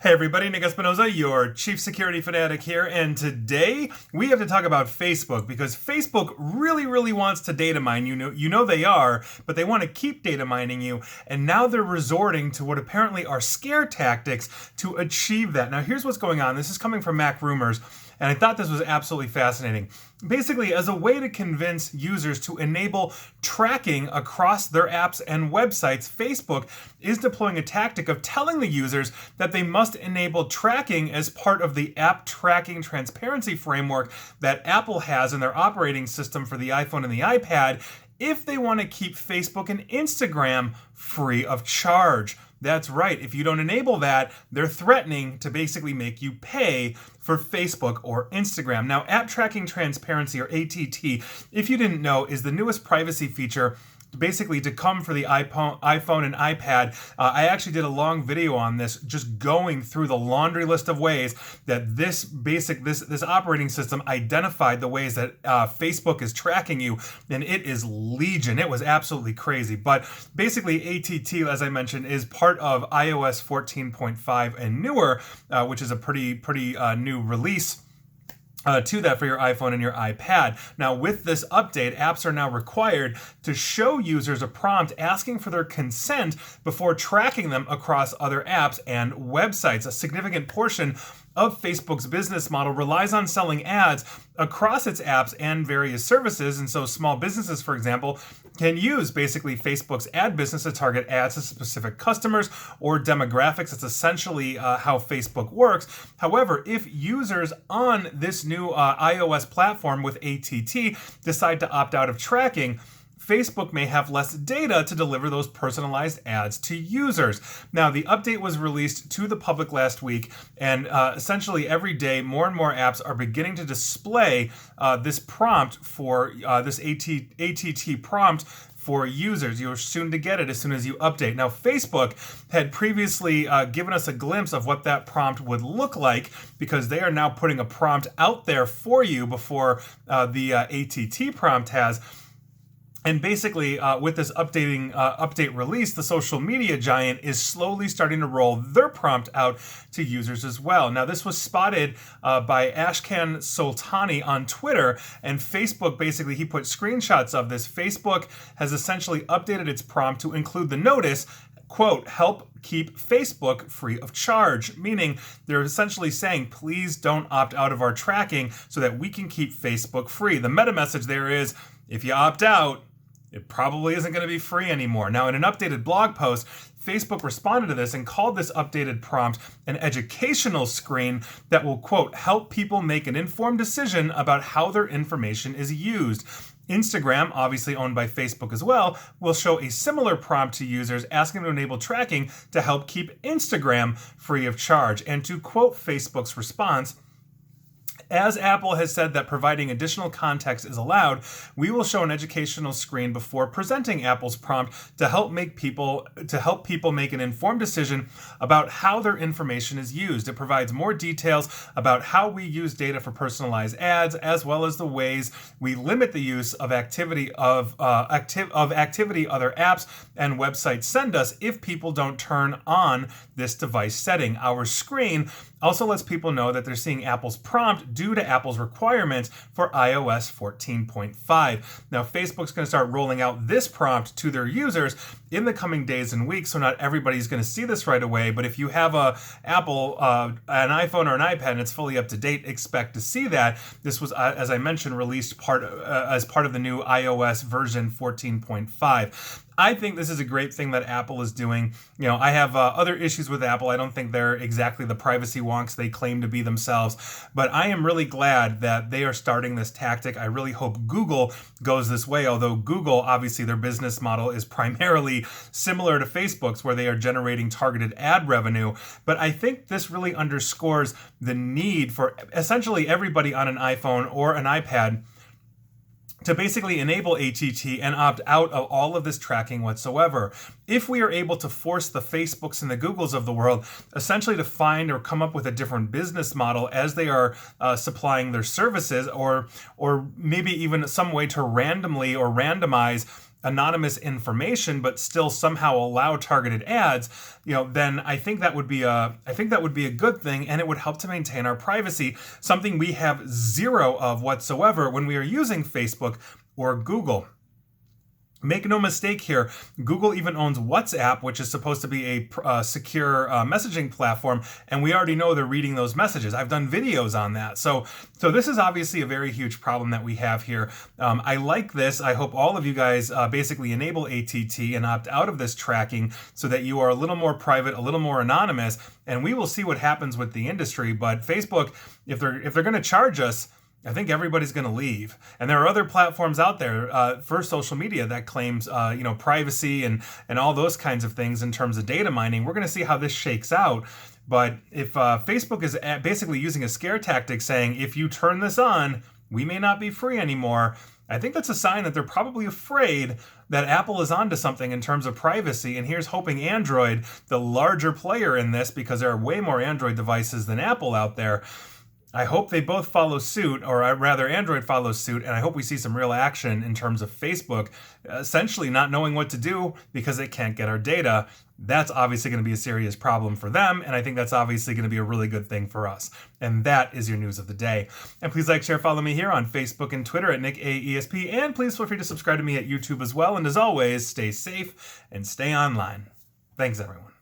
Hey everybody, Nick Espinoza, your chief security fanatic here, and today we have to talk about Facebook because Facebook really wants to data mine. You know they are, but they want to keep data mining you, and now they're resorting to what apparently are scare tactics to achieve that. Now here's what's going on. This is coming from Mac Rumors, and I thought this was absolutely fascinating. Basically, as a way to convince users to enable tracking across their apps and websites, Facebook is deploying a tactic of telling the users that they must enable tracking as part of the app tracking transparency framework that Apple has in their operating system for the iPhone and the iPad if they want to keep Facebook and Instagram free of charge. That's right. If you don't enable that, they're threatening to basically make you pay for Facebook or Instagram. Now, App Tracking Transparency, or ATT, if you didn't know, is the newest privacy feature basically to come for the iPhone and iPad. I actually did a long video on this, just going through the laundry list of ways that this operating system identified the ways that Facebook is tracking you, and it is legion. It was absolutely crazy. But basically, ATT, as I mentioned, is part of iOS 14.5 and newer, which is a pretty new release to that for your iPhone and your iPad. Now, with this update, apps are now required to show users a prompt asking for their consent before tracking them across other apps and websites. A significant portion of Facebook's business model relies on selling ads across its apps and various services. And so small businesses, for example, can use basically Facebook's ad business to target ads to specific customers or demographics. It's essentially how Facebook works. However, if users on this new iOS platform with ATT decide to opt out of tracking, Facebook may have less data to deliver those personalized ads to users. Now, the update was released to the public last week, and essentially every day more and more apps are beginning to display this prompt for this ATT prompt for users. You're soon to get it as soon as you update. Now, Facebook had previously given us a glimpse of what that prompt would look like because they are now putting a prompt out there for you before the ATT prompt has. And basically, with this update release, the social media giant is slowly starting to roll their prompt out to users as well. Now, this was spotted by Ashkan Soltani on Twitter, and Facebook, basically, he put screenshots of this. Facebook has essentially updated its prompt to include the notice, quote, help keep Facebook free of charge, meaning they're essentially saying, please don't opt out of our tracking so that we can keep Facebook free. The meta message there is, if you opt out, it probably isn't going to be free anymore. Now, in an updated blog post, Facebook responded to this and called this updated prompt an educational screen that will, quote, help people make an informed decision about how their information is used. Instagram, obviously owned by Facebook as well, will show a similar prompt to users asking to enable tracking to help keep Instagram free of charge. And to quote Facebook's response, as Apple has said that providing additional context is allowed, we will show an educational screen before presenting Apple's prompt to help people make an informed decision about how their information is used. It provides more details about how we use data for personalized ads, as well as the ways we limit the use of activity other apps and websites send us if people don't turn on this device setting. Our screen also lets people know that they're seeing Apple's prompt due to Apple's requirements for iOS 14.5. Now, Facebook's going to start rolling out this prompt to their users in the coming days and weeks, so not everybody's going to see this right away, but if you have an iPhone or an iPad and it's fully up to date, expect to see that. This was, as I mentioned, released as part of the new iOS version 14.5. I think this is a great thing that Apple is doing. You know, I have other issues with Apple. I don't think they're exactly the privacy wonks they claim to be themselves, but I am really glad that they are starting this tactic. I really hope Google goes this way, although Google, obviously their business model is primarily similar to Facebook's, where they are generating targeted ad revenue. But I think this really underscores the need for essentially everybody on an iPhone or an iPad to basically enable ATT and opt out of all of this tracking whatsoever. If we are able to force the Facebooks and the Googles of the world essentially to find or come up with a different business model as they are supplying their services, or maybe even some way to randomly or randomize anonymous information but still somehow allow targeted ads, then I think that would be a good thing, and it would help to maintain our privacy, something we have zero of whatsoever when we are using Facebook or Google. Make no mistake here, Google even owns WhatsApp, which is supposed to be a secure messaging platform, and we already know they're reading those messages. I've done videos on that. So this is obviously a very huge problem that we have here. I like this. I hope all of you guys basically enable ATT and opt out of this tracking so that you are a little more private, a little more anonymous, and we will see what happens with the industry. But Facebook, if they're going to charge us, I think everybody's going to leave. And there are other platforms out there for social media that claims, privacy and all those kinds of things in terms of data mining. We're going to see how this shakes out. But if Facebook is basically using a scare tactic saying, if you turn this on, we may not be free anymore, I think that's a sign that they're probably afraid that Apple is onto something in terms of privacy. And here's hoping Android, the larger player in this, because there are way more Android devices than Apple out there, I hope they both follow suit, or rather Android follows suit, and I hope we see some real action in terms of Facebook essentially not knowing what to do because they can't get our data. That's obviously going to be a serious problem for them, and I think that's obviously going to be a really good thing for us. And that is your news of the day. And please like, share, follow me here on Facebook and Twitter at NickAESP, and please feel free to subscribe to me at YouTube as well. And as always, stay safe and stay online. Thanks, everyone.